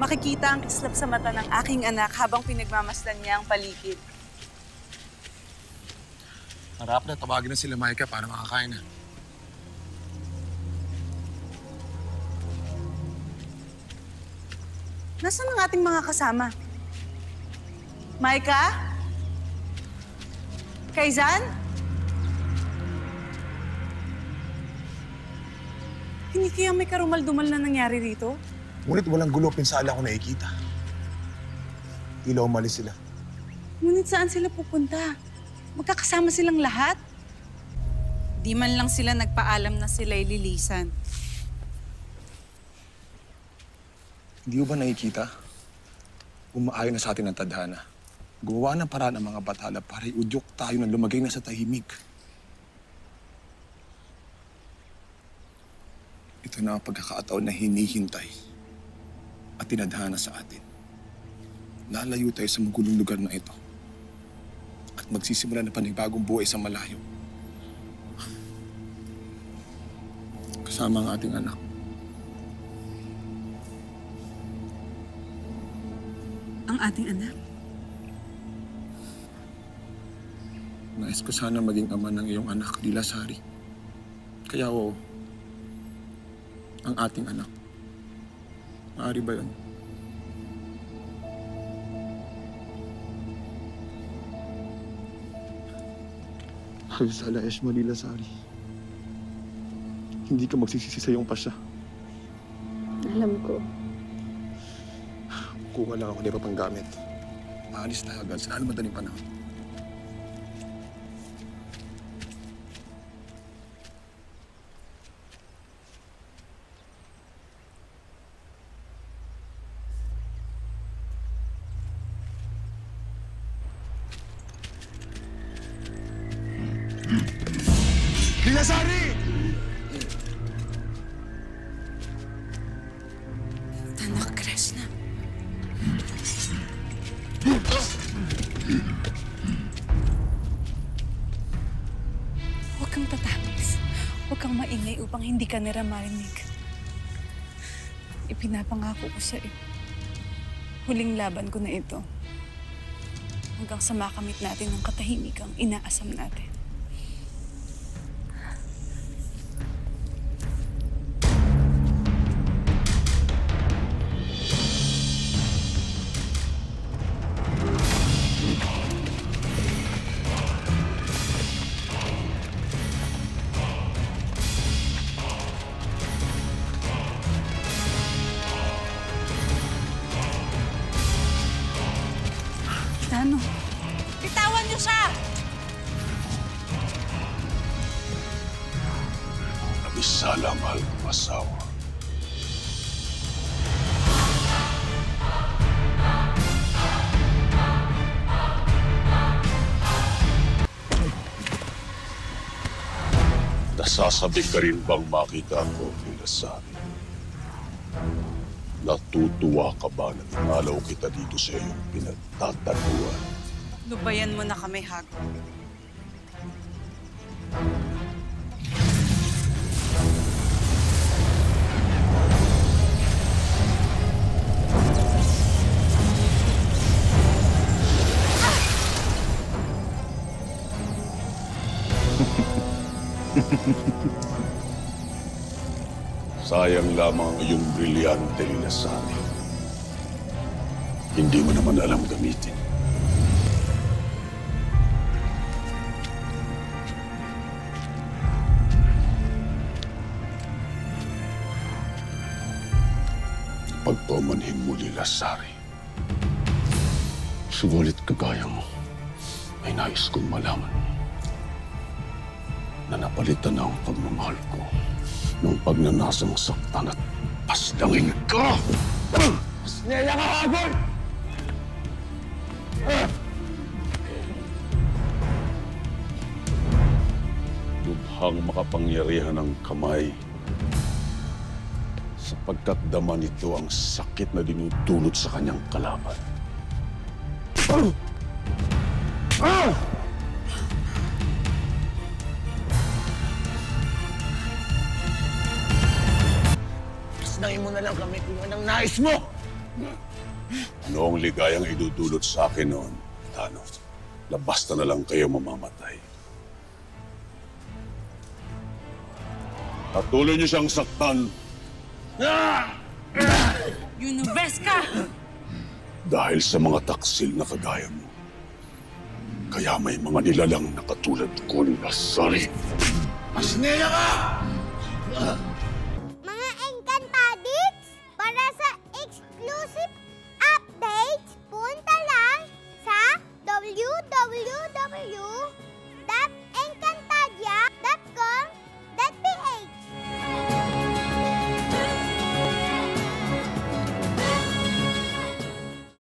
Makikita ang kislap sa mata ng aking anak habang pinagmamasdan niya ang paligid. Harap na, tawagin na sila Micah para makakain na. Nasaan ang ating mga kasama? Micah? Kaizan? Hindi kaya may karumal-dumal na nangyari rito? Ngunit walang gulo, pinsala ko nakikita. Tila umalis sila. Ngunit saan sila pupunta? Magkakasama silang lahat? Di man lang sila nagpaalam na sila'y lilisan. Hindi ko ba nakikita? Umaayon na sa atin ang tadhana. Gumawa ng paraan ang mga batala para iudyok tayo na lumagay na sa tahimik. Ito na ang pagkakataon na hinihintay at tinadhana sa atin. Lalayo tayo sa magulong lugar na ito at magsisimula na panibagong buhay sa malayo. Kasama ang ating anak. Ang ating anak? Nais ko sana maging ama ng iyong anak, Lila Sari. Kaya oo, ang ating anak. Maaari ba yun? Salayas mo, Lila Sari. Hindi ka magsisisi sa iyong pasya. Alam ko. Kuha lang ako na iba pang gamit. Maalis tayo agad sa madaling panahon. Lila Sari! Anak, Krishna. Huwag kang tatamis. Huwag kang maingay upang hindi ka nila marinig. Ipinapangako ko sa iyo. Huling laban ko na ito. Hanggang sa makamit natin ang katahimikang inaasam natin. Ano? Bitawan niyo siya! Nabisala, mahal kong asawa. Nasasabi ka rin bang makita ko, Lila Sari? Natutuwa ka ba na tinalaw kita dito sa iyong pinagtataguan? Lubayan mo na kami, Hago. Sayang lamang ang iyong brilyante, Lila Sari. Hindi mo naman alam gamitin. Pagpamanhin mo, Lila Sari. Subalit kagaya mo, ay nais kong malaman na napalitan na ang pagmamahal ko ng pagnanasang saktan at pasdangin ka! Pasneya ka, Hagol! Lubhang makapangyarihan ng kamay sapagkat dama nito ang sakit na dinudulot sa kanyang kalaban. Pasdangin mo na lang kami kung anong nais mo! Ano ang ligayang idudulot sa akin noon, Tano? Labas na lang kayo mamamatay. Patuloy niyo siyang saktan. Unives ka! Dahil sa mga taksil na kagaya mo. Kaya may mga nilalang na katulad ko ni Nasari. Masneya ka!